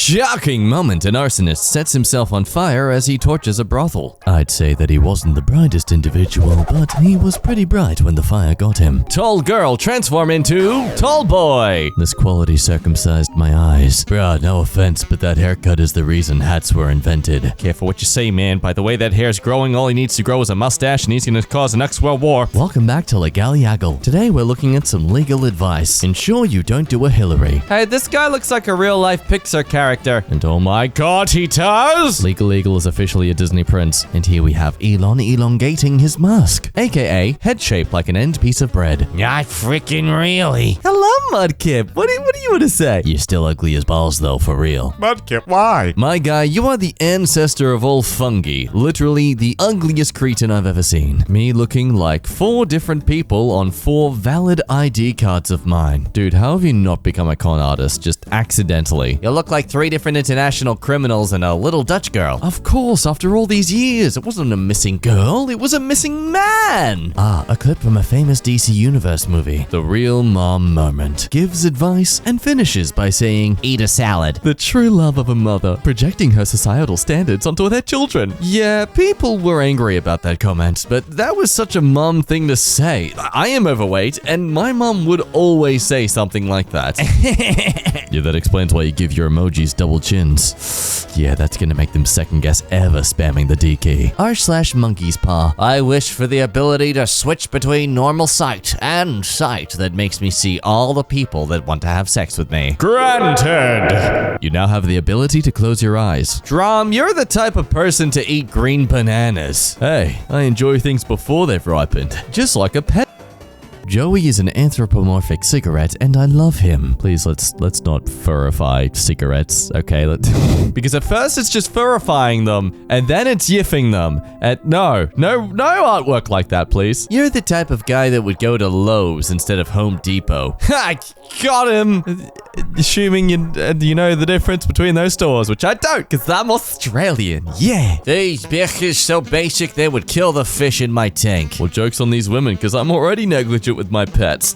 Shocking moment. An arsonist sets himself on fire as he torches a brothel. I'd say that he wasn't the brightest individual, but he was pretty bright when the fire got him. Tall girl transform into tall boy. This quality circumcised my eyes. Bruh, no offense, but that haircut is the reason hats were invented. Careful what you say, man. By the way that hair's growing, all he needs to grow is a mustache, and he's gonna cause the next world war. Welcome back to ARGHGHH. Today we're looking at some legal advice. Ensure you don't do a Hillary. Hey, this guy looks like a real-life Pixar character. And oh my god, he does! Legal Eagle is officially a Disney prince. And here we have Elon elongating his mask, aka head shaped like an end piece of bread. Not freaking really. Hello, Mudkip. What do you want to say? You're still ugly as balls though, for real. Mudkip, why? My guy, you are the ancestor of all fungi. Literally the ugliest cretin I've ever seen. Me looking like 4 different people on 4 valid ID cards of mine. Dude, how have you not become a con artist just accidentally? You look like 3 different international criminals and a little Dutch girl. Of course, after all these years, it wasn't a missing girl, it was a missing man. Ah, a clip from a famous DC Universe movie. The real mom moment. Gives advice and finishes by saying, eat a salad. The true love of a mother, projecting her societal standards onto their children. Yeah, people were angry about that comment, but that was such a mom thing to say. I am overweight, and my mom would always say something like that. Yeah, that explains why you give your emojis double chins. Yeah, that's gonna make them second guess ever spamming the D key. r/monkey's paw. I wish for the ability to switch between normal sight and sight that makes me see all the people that want to have sex with me. Granted! You now have the ability to close your eyes. Drum, you're the type of person to eat green bananas. Hey, I enjoy things before they've ripened. Just like a pet. Joey is an anthropomorphic cigarette, and I love him. Please, let's not furify cigarettes, okay? Because at first it's just furifying them, and then it's yiffing them. And no artwork like that, please. You're the type of guy that would go to Lowe's instead of Home Depot. Ha! Got him! Assuming you know the difference between those stores, which I don't, because I'm Australian. Yeah. These bitches so basic they would kill the fish in my tank. Well, joke's on these women, because I'm already negligent with my pets.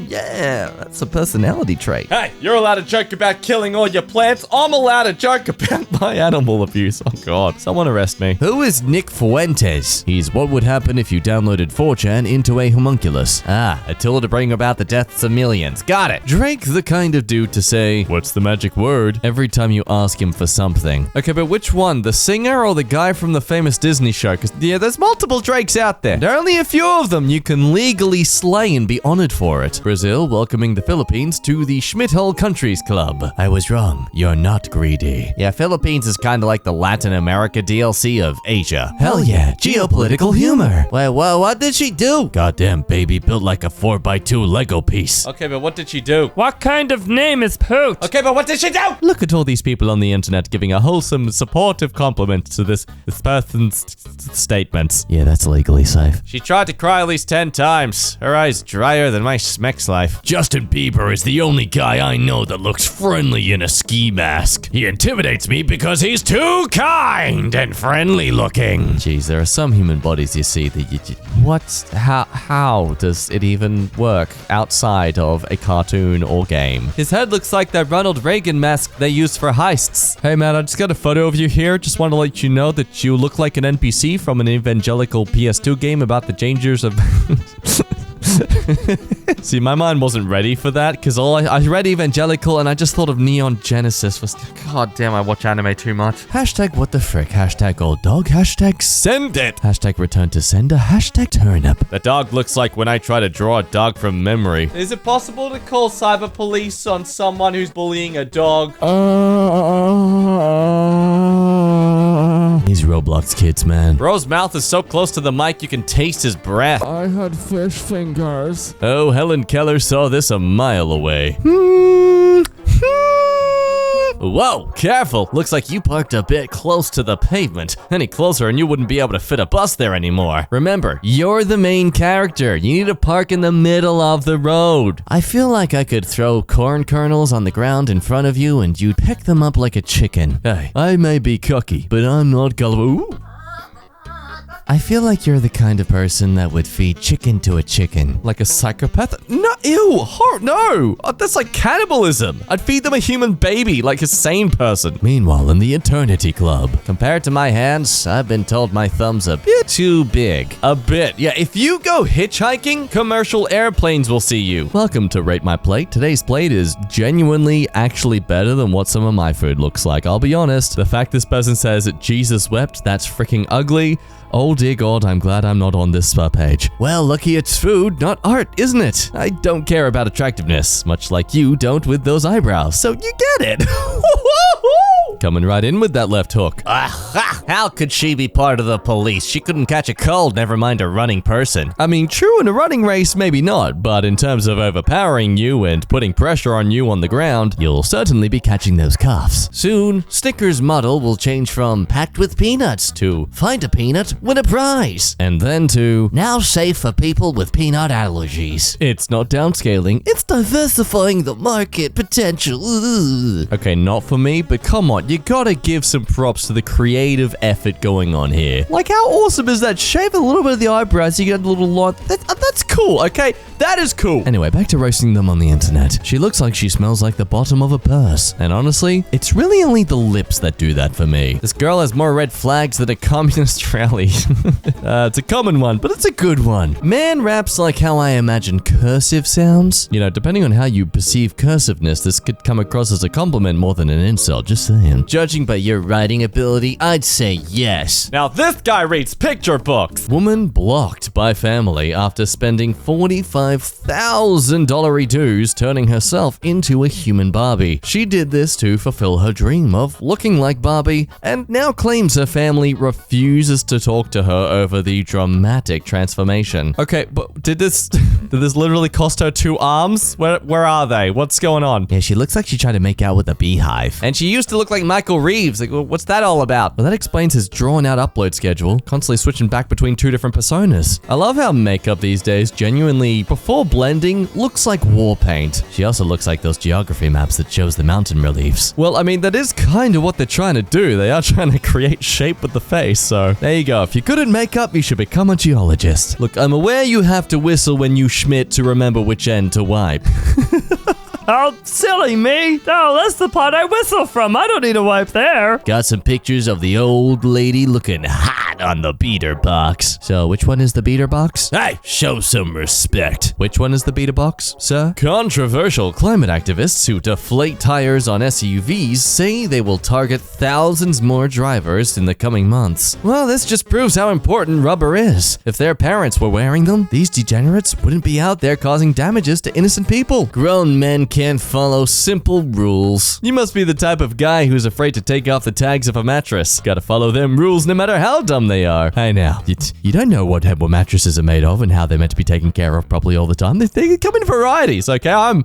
Yeah, that's a personality trait. Hey, you're allowed to joke about killing all your plants. I'm allowed to joke about my animal abuse. Oh god, someone arrest me. Who is Nick Fuentes? He's what would happen if you downloaded 4chan into a homunculus. Ah, a tool to bring about the deaths of millions. Got it. Drake the kind of dude to say, what's the magic word? Every time you ask him for something. Okay, but which one? The singer or the guy from the famous Disney show? Because, yeah, there's multiple Drakes out there. There are only a few of them you can legally slay and be honored for it. Brazil welcoming the Philippines to the Schmithol Countries Club. I was wrong. You're not greedy. Yeah, Philippines is kind of like the Latin America DLC of Asia. Hell yeah, geopolitical humor. Wait, what did she do? Goddamn baby built like a 4x2 Lego piece. Okay, but what did she do? What kind of name is Poot? Okay, but what did she do? Look at all these people on the internet giving a wholesome, supportive compliment to this person's statements. Yeah, that's legally safe. She tried to cry at least 10 times. Her eyes drier than my Smeck's life. Justin Bieber is the only guy I know that looks friendly in a ski mask. He intimidates me because he's too kind and friendly looking. Jeez, there are some human bodies you see that you how does it even work outside of a cartoon or game? His head looks like that Ronald Reagan mask they use for heists. Hey man, I just got a photo of you here. Just want to let you know that you look like an NPC from an evangelical PS2 game about the dangers of... See, my mind wasn't ready for that because I read evangelical and I just thought of Neon Genesis. God damn, I watch anime too much. Hashtag what the frick. Hashtag old dog. Hashtag send it. Hashtag return to sender. Hashtag turnip. The dog looks like when I try to draw a dog from memory. Is it possible to call cyber police on someone who's bullying a dog? These Roblox kids, man. Bro's mouth is so close to the mic you can taste his breath. I had fish fingers. Oh, Helen Keller saw this a mile away. Whoa, careful. Looks like you parked a bit close to the pavement. Any closer and you wouldn't be able to fit a bus there anymore. Remember, you're the main character. You need to park in the middle of the road. I feel like I could throw corn kernels on the ground in front of you and you'd pick them up like a chicken. Hey, I may be cocky, but I'm not gullible. Ooh. I feel like you're the kind of person that would feed chicken to a chicken. Like a psychopath? No, ew, no. That's like cannibalism. I'd feed them a human baby, like a sane person. Meanwhile, in the Eternity Club, compared to my hands, I've been told my thumb's a bit too big. A bit. Yeah, if you go hitchhiking, commercial airplanes will see you. Welcome to Rate My Plate. Today's plate is genuinely actually better than what some of my food looks like. I'll be honest. The fact this person says Jesus wept, that's freaking ugly. Oh dear God, I'm glad I'm not on this page. Well, lucky it's food, not art, isn't it? I don't care about attractiveness, much like you don't with those eyebrows, so you get it. Coming right in with that left hook. How could she be part of the police? She couldn't catch a cold, never mind a running person. I mean, true, in a running race, maybe not, but in terms of overpowering you and putting pressure on you on the ground, you'll certainly be catching those cuffs. Soon, Snickers' model will change from packed with peanuts to find a peanut, win a prize, and then to now safe for people with peanut allergies. It's not downscaling, it's diversifying the market potential. Okay, not for me, but come on, you gotta give some props to the creative effort going on here. Like, how awesome is that? Shave a little bit of the eyebrows, you get a little lot. That's cool, okay? That is cool. Anyway, back to roasting them on the internet. She looks like she smells like the bottom of a purse. And honestly, it's really only the lips that do that for me. This girl has more red flags than a communist rally. It's a common one, but it's a good one. Man raps like how I imagine cursive sounds. You know, depending on how you perceive cursiveness, this could come across as a compliment more than an insult, just saying. Judging by your writing ability, I'd say yes. Now this guy reads picture books. Woman blocked by family after spending $45,000 dues turning herself into a human Barbie. She did this to fulfill her dream of looking like Barbie, and now claims her family refuses to talk to her over the dramatic transformation. Okay, but did this literally cost her 2 arms? Where are they? What's going on? Yeah, she looks like she tried to make out with a beehive. And she used to look like Michael Reeves. Like, what's that all about? Well, that explains his drawn-out upload schedule, constantly switching back between 2 different personas. I love how makeup these days genuinely, before blending, looks like war paint. She also looks like those geography maps that shows the mountain reliefs. Well, I mean, that is kind of what they're trying to do. They are trying to create shape with the face, so there you go. If you're good at makeup, you should become a geologist. Look, I'm aware you have to whistle when you schmidt to remember which end to wipe. Oh, silly me. Oh, that's the part I whistle from. I don't need a wipe there. Got some pictures of the old lady looking hot on the beater box. So, which one is the beater box? Hey, show some respect. Which one is the beater box, sir? Controversial climate activists who deflate tires on SUVs say they will target thousands more drivers in the coming months. Well, this just proves how important rubber is. If their parents were wearing them, these degenerates wouldn't be out there causing damages to innocent people. Grown men can't follow simple rules. You must be the type of guy who's afraid to take off the tags of a mattress. Gotta follow them rules no matter how dumb they are. Hey now, you don't know what mattresses are made of and how they're meant to be taken care of properly all the time. They come in varieties, okay? I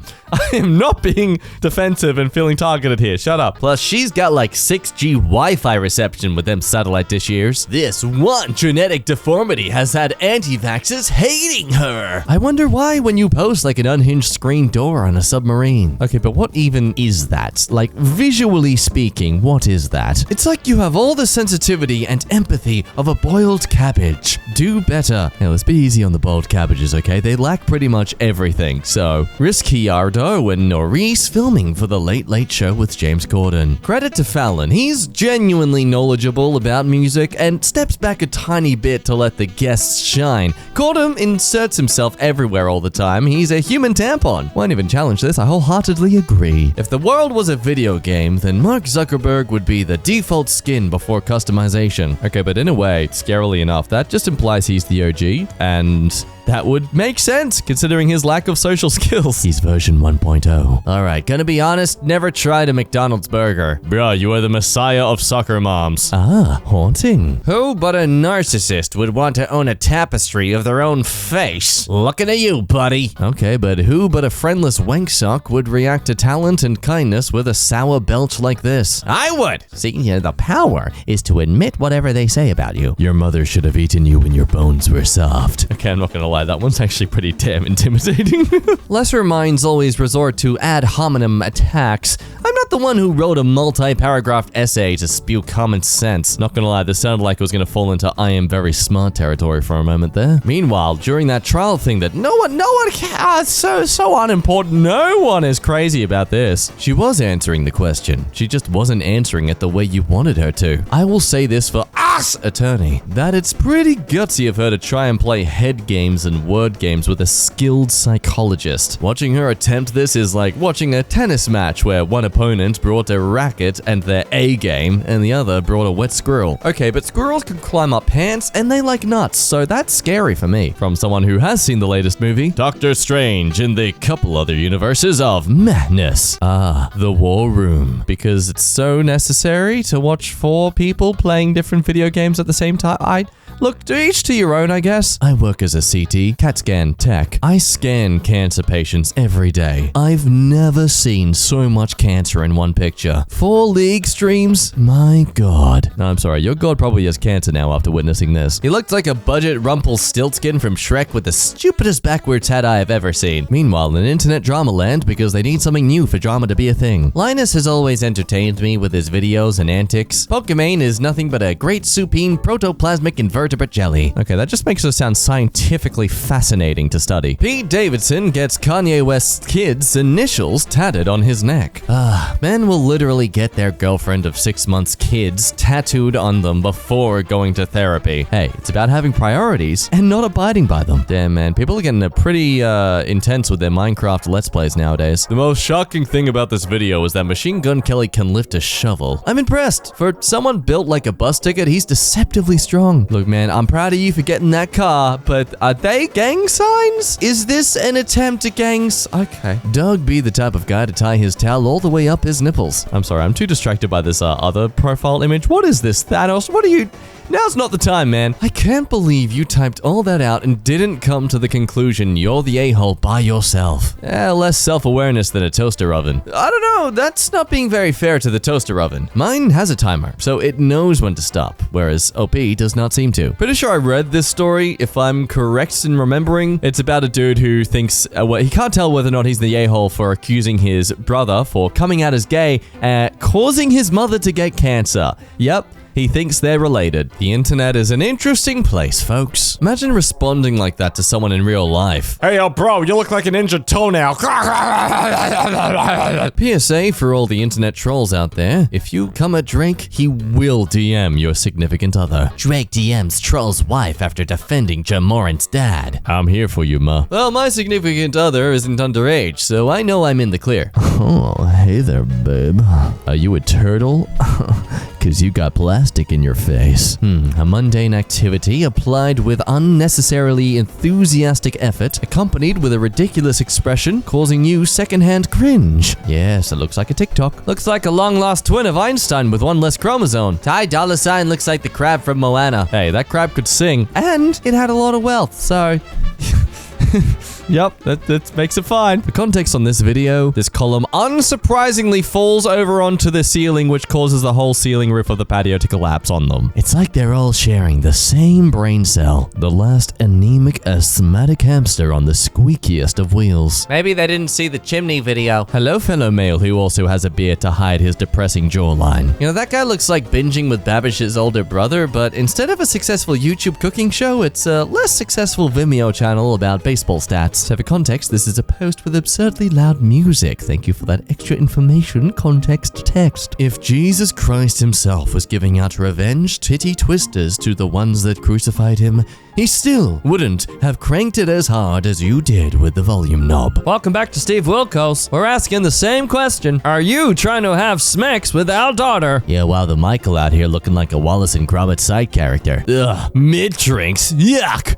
am not being defensive and feeling targeted here. Shut up. Plus, she's got like 6G Wi-Fi reception with them satellite dish ears. This one genetic deformity has had anti-vaxxers hating her. I wonder why when you post like an unhinged screen door on a submarine. Okay, but what even is that? Like, visually speaking, what is that? It's like you have all the sensitivity and empathy of a boiled cabbage. Do better. Hey, let's be easy on the boiled cabbages, okay? They lack pretty much everything. So, Ricciardo and Norris filming for the Late Late Show with James Corden. Credit to Fallon. He's genuinely knowledgeable about music and steps back a tiny bit to let the guests shine. Corden inserts himself everywhere all the time. He's a human tampon. Won't even challenge this. I wholeheartedly agree. If the world was a video game, then Mark Zuckerberg would be the default skin before customization. Okay, but in a way, scarily enough, that just implies he's the OG, and that would make sense, considering his lack of social skills. He's version 1.0. Alright, gonna be honest, never tried a McDonald's burger. Bruh, you are the messiah of soccer moms. Ah, haunting. Who but a narcissist would want to own a tapestry of their own face? Looking at you, buddy. Okay, but who but a friendless wank sock would react to talent and kindness with a sour belch like this? I would! See, yeah, the power is to admit whatever they say about you. Your mother should have eaten you when your bones were soft. Okay, I'm not gonna lie. lie, that one's actually pretty damn intimidating. Lesser minds always resort to ad hominem attacks. I'm not the one who wrote a multi-paragraph essay to spew common sense. Not gonna lie, this sounded like it was gonna fall into I am very smart territory for a moment there. Meanwhile, during that trial thing that no one cares, so unimportant, no one is crazy about this. She was answering the question. She just wasn't answering it the way you wanted her to. I will say this for us, attorney, that it's pretty gutsy of her to try and play head games and word games with a skilled psychologist. Watching her attempt this is like watching a tennis match where one opponent brought a racket and their A game and the other brought a wet squirrel. Okay, but squirrels can climb up pants and they like nuts, so that's scary for me. From someone who has seen the latest movie, Doctor Strange in the couple other universes of madness. Ah, the war room. Because it's so necessary to watch 4 people playing different video games at the same time. Look, to each to your own, I guess. I work as a CT, CAT scan tech. I scan cancer patients every day. I've never seen so much cancer in one picture. 4 league streams? My god. No, I'm sorry, your god probably has cancer now after witnessing this. He looked like a budget Rumpelstiltskin from Shrek with the stupidest backwards hat I have ever seen. Meanwhile, in internet drama land, because they need something new for drama to be a thing. Linus has always entertained me with his videos and antics. Pokimane is nothing but a great supine protoplasmic invertebrate jelly. Okay, that just makes it sound scientifically fascinating to study. Pete Davidson gets Kanye West's kids' initials tatted on his neck. Men will literally get their girlfriend of 6 months' kids tattooed on them before going to therapy. Hey, it's about having priorities and not abiding by them. Damn, man, people are getting pretty intense with their Minecraft Let's Plays nowadays. The most shocking thing about this video is that Machine Gun Kelly can lift a shovel. I'm impressed. For someone built like a bus ticket, he's deceptively strong. Look, man, I'm proud of you for getting that car, but are they gang signs? Is this an attempt to gangs? Okay. Doug be the type of guy to tie his towel all the way up his nipples. I'm sorry, I'm too distracted by this other profile image. What is this, Thanos? What are you... Now's not the time, man. I can't believe you typed all that out and didn't come to the conclusion you're the a-hole by yourself. Less self-awareness than a toaster oven. I don't know, that's not being very fair to the toaster oven. Mine has a timer, so it knows when to stop, whereas OP does not seem to. Pretty sure I read this story, if I'm correct in remembering. It's about a dude who thinks, he can't tell whether or not he's the a-hole for accusing his brother for coming out as gay, causing his mother to get cancer. Yep. He thinks they're related. The internet is an interesting place, folks. Imagine responding like that to someone in real life. Hey, yo, bro, you look like an injured toenail. PSA for all the internet trolls out there. If you come at Drake, he will DM your significant other. Drake DMs troll's wife after defending Jamoran's dad. I'm here for you, ma. Well, my significant other isn't underage, so I know I'm in the clear. Oh, hey there, babe. Are you a turtle? Cause you got plastic in your face. A mundane activity applied with unnecessarily enthusiastic effort, accompanied with a ridiculous expression, causing you secondhand cringe. Yes, it looks like a TikTok. Looks like a long-lost twin of Einstein with one less chromosome. Ty Dolla $ign looks like the crab from Moana. Hey, that crab could sing, and it had a lot of wealth, so... Yep, that makes it fine. The context on this video, this column unsurprisingly falls over onto the ceiling, which causes the whole ceiling roof of the patio to collapse on them. It's like they're all sharing the same brain cell. The last anemic, asthmatic hamster on the squeakiest of wheels. Maybe they didn't see the chimney video. Hello, fellow male who also has a beard to hide his depressing jawline. You know, that guy looks like binging with Babish's older brother, but instead of a successful YouTube cooking show, it's a less successful Vimeo channel about baseball stats. So for context, this is a post with absurdly loud music. Thank you for that extra information, context text. If Jesus Christ himself was giving out revenge titty twisters to the ones that crucified him, he still wouldn't have cranked it as hard as you did with the volume knob. Welcome back to Steve Wilkos. We're asking the same question. Are you trying to have smacks with our daughter? Yeah, wow, the Michael out here looking like a Wallace and Gromit side character. Ugh, mid-drinks, yuck.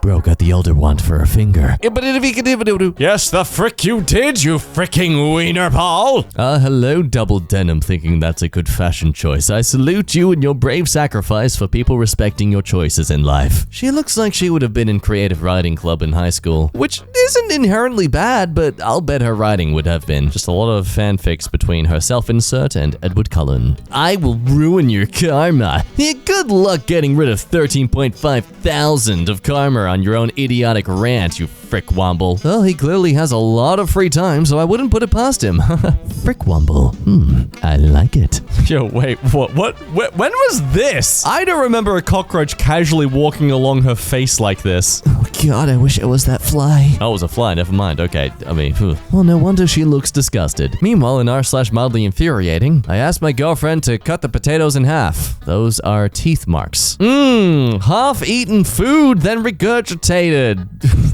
Bro got the older one for a finger. Yes, the frick you did, you fricking wiener Paul. Hello, Double Denim, thinking that's a good fashion choice. I salute you and your brave sacrifice for people respecting your choices in life. She looks like she would have been in creative writing club in high school, which isn't inherently bad, but I'll bet her writing would have been. Just a lot of fanfics between her self-insert and Edward Cullen. I will ruin your karma. Yeah, good luck getting rid of 13.5 thousand of karma on your own idiotic rant, you frickwomble. Well, he clearly has a lot of free time, so I wouldn't put it past him. Frickwomble. I like it. Yo, wait, what? When was this? I don't remember a cockroach casually walking along her face like this. Oh god, I wish it was that fly. Oh, it was a fly, never mind. Okay, I mean, phew. Well, no wonder she looks disgusted. Meanwhile, in r/mildly infuriating, I asked my girlfriend to cut the potatoes in half. Those are teeth marks. Half-eaten food, then regurgitated.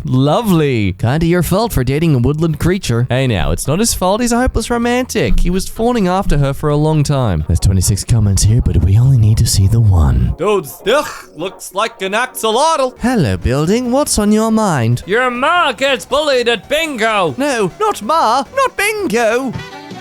Lovely. Kinda your fault for dating a woodland creature. Hey now, it's not his fault, he's a hopeless romantic. He was fawning after her for a long time. There's 26 comments here, but we only need to see the one. Dudes, looks like an axolotl. Hello, building. What's on your mind? Your ma gets bullied at bingo. No, not Ma, not Bingo.